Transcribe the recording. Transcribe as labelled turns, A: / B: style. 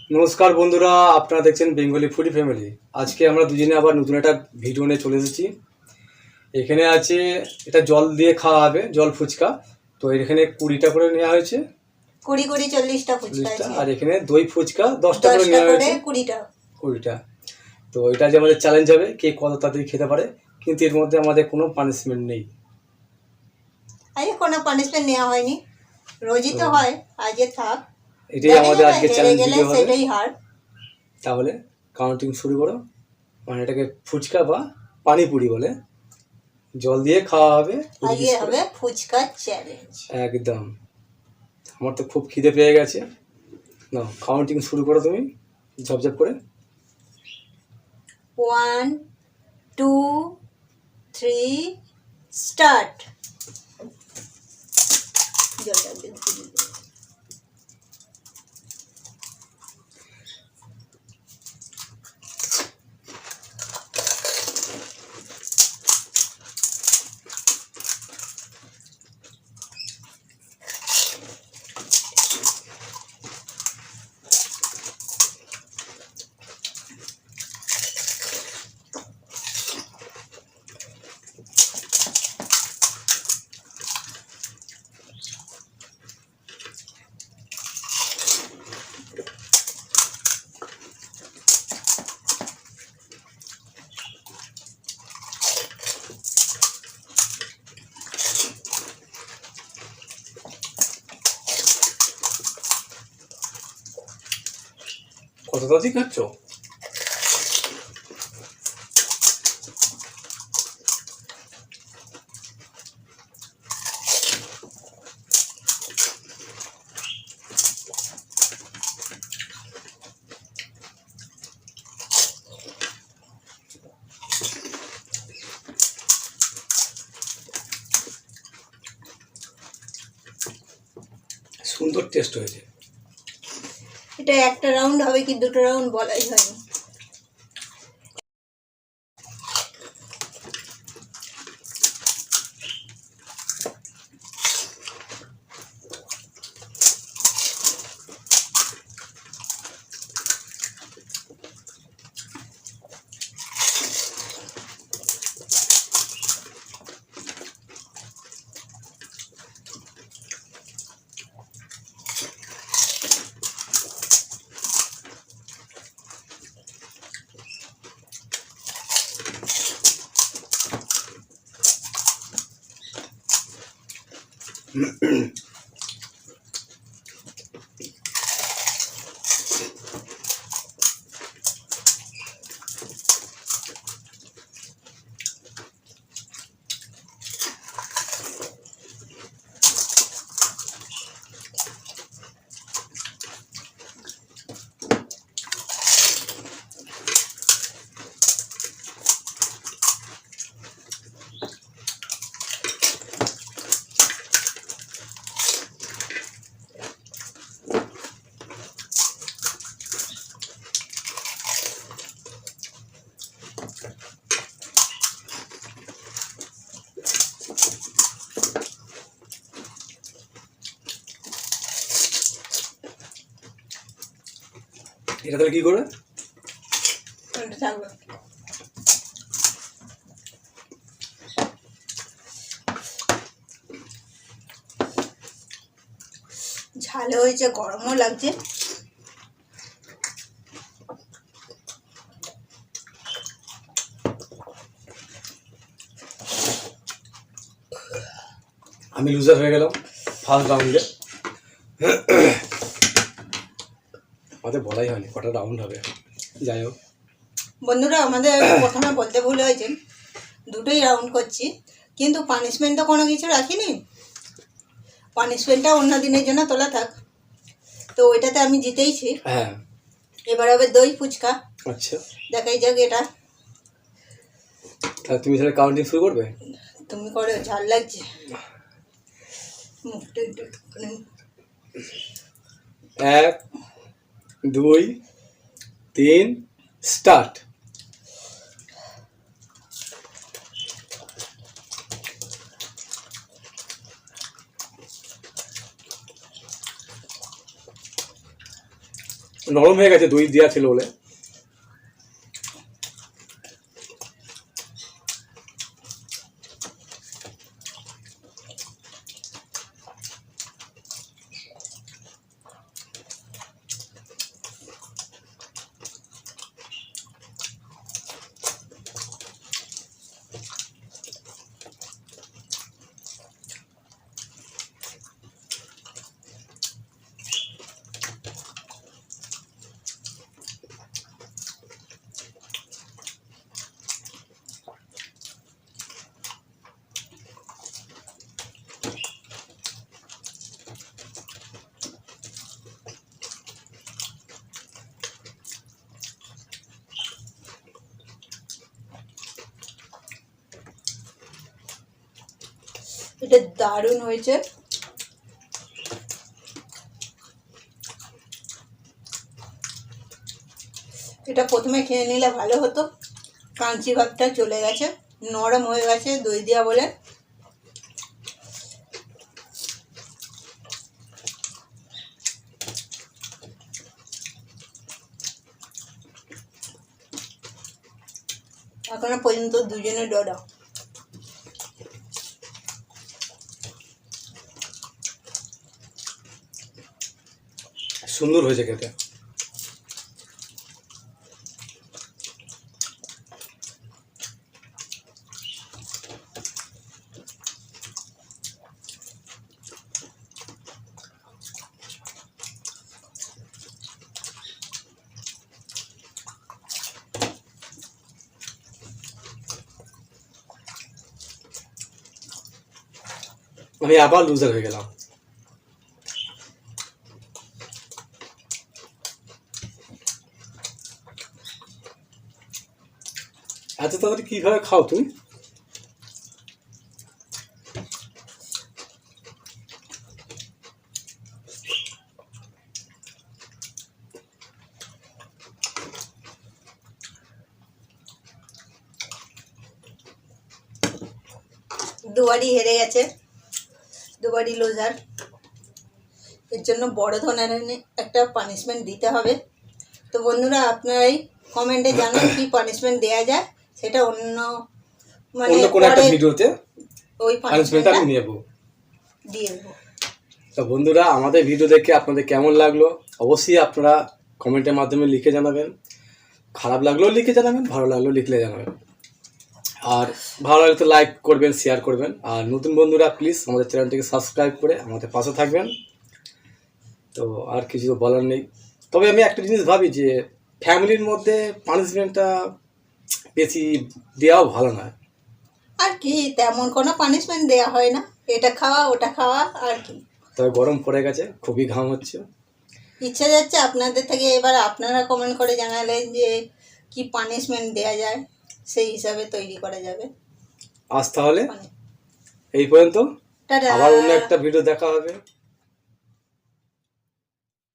A: নমস্কার বন্ধুরা, আপনারা দেখছেন বেঙ্গলি ফুডি ফ্যামিলি। আজকে আমরা দুজনে আবার নতুন একটা ভিডিও নিয়ে চলে এসেছি। এখানে আছে, এটা জল দিয়ে খাওয়া হবে, জল ফুচকা। তো এখানে 20টা করে নেওয়া হয়েছে,
B: 40-40 ফুচকা আছে।
A: আর এখানে দই ফুচকা 10টা করে নেওয়া হয়েছে, 20টা। তো এটা যে আমাদের চ্যালেঞ্জ হবে, কে কত তাড়াতাড়ি খেতে পারে। কিন্তু এর মধ্যে আমাদের কোনো পানিশমেন্ট নেই।
B: আজকে কোনো পানিশমেন্ট নেওয়া হয়নি, রোজই তো হয়, আজকে থাক।
A: এটাই আমাদের আজকে চ্যালেঞ্জ ভিডিও হবে।
B: সেটাই হার।
A: তাহলে কাউন্টিং শুরু করো। মানে এটাকে ফুচকা বা পানিপুরি বলে, জল দিয়ে খাওয়া হবে।
B: আজকে হবে ফুচকা চ্যালেঞ্জ।
A: একদম। আমার তো খুব খিদে পেয়ে গেছে। না, কাউন্টিং শুরু করো তুমি, ঝপঝপ করে।
B: 1 2 3 স্টার্ট।
A: কত তাড়াতাড়ি খাচ্ছ? সুন্দর টেস্ট হয়েছে।
B: এটা একটা রাউন্ড হবে কি দুটো রাউন্ড বলাই হয়নি।
A: এটা তাহলে কি করবে?
B: ঝাল হয়েছে, গরমও লাগছে।
A: আমি লুজার হয়ে গেলাম ফার্স্ট রাউন্ডে। আমাদের বলাই হয়নি কটা রাউন্ড হবে। যাই হোক
B: বন্ধুরা, আমাদের প্রথমে বলতে ভুল হয়েছে, দুটোই রাউন্ড করছি, কিন্তু পানিশমেন্ট তো কোনো কিছু রাখিনি। পানিশমেন্টটা অন্য দিনের জন্য তোলা থাক। তো ওইটাতে আমি জিতেইছি।
A: হ্যাঁ,
B: এবার হবে দই ফুচকা।
A: আচ্ছা,
B: দেখাই যাক এটা।
A: তাহলে তুমি তাহলে কাউন্টিং শুরু করবে।
B: তুমি করো, ঝাল লাগছে মুখটা একটু।
A: 1 2 3 স্টার্ট। নরম হয়ে গেছে, দই দেওয়া ছিল বলে।
B: এটা দারুণ হয়েছে। এটা প্রথমে খেয়ে নিলে ভালো হতো, কাঞ্চি ভাবটা চলে গেছে, নরম হয়ে গেছে দই দেওয়া বলে। এখনো পর্যন্ত দুজনে ডরা।
A: সুন্দর হয়েছে খেতে। আমি আবার লুজার হয়ে গেলাম। এত তাড়াতাড়ি কিভাবে খাও তুমি?
B: দুবারই হেরে গেছে, দুবারই লুজার। এর জন্য বড় ধরনের একটা পানিশমেন্ট দিতে হবে। তো বন্ধুরা, আপনারাই কমেন্টে জানান কি পানিশমেন্ট দেয়া যায়, সেটা অন্য
A: কোনো একটা ভিডিওতে
B: ওই
A: পানিশমেন্ট আমি নেব,
B: দিয়ে দেবো।
A: তো বন্ধুরা, আমাদের ভিডিও দেখে আপনাদের কেমন লাগলো অবশ্যই আপনারা কমেন্টের মাধ্যমে লিখে জানাবেন। খারাপ লাগলেও লিখে জানাবেন, ভালো লাগলেও লিখলে জানাবেন। আর ভালো লাগলে তো লাইক করবেন, শেয়ার করবেন। আর নতুন বন্ধুরা প্লিজ আমাদের চ্যানেলটিকে সাবস্ক্রাইব করে আমাদের পাশে থাকবেন। তো আর কিছু তো বলার নেই। তবে আমি একটা জিনিস ভাবি যে ফ্যামিলির মধ্যে পানিশমেন্টটা বেশি দেওয়াও ভালো নয়।
B: আর কি তেমন কোনো পানিশমেন্ট দেওয়া হয় না, এটা খাওয়া ওটা খাওয়া আর কি।
A: তবে গরম পড়ে গেছে, খুবই ঘাম হচ্ছে।
B: ইচ্ছা যাচ্ছে আপনাদের থেকে, এবার আপনারা কমেন্ট করে জানালেন যে কি পানিশমেন্ট দেওয়া যায়, সেই হিসাবে তৈরি করা যাবে।
A: আজ তাহলে এই পর্যন্ত,
B: টাটা।
A: আবার অন্য একটা ভিডিও দেখা হবে।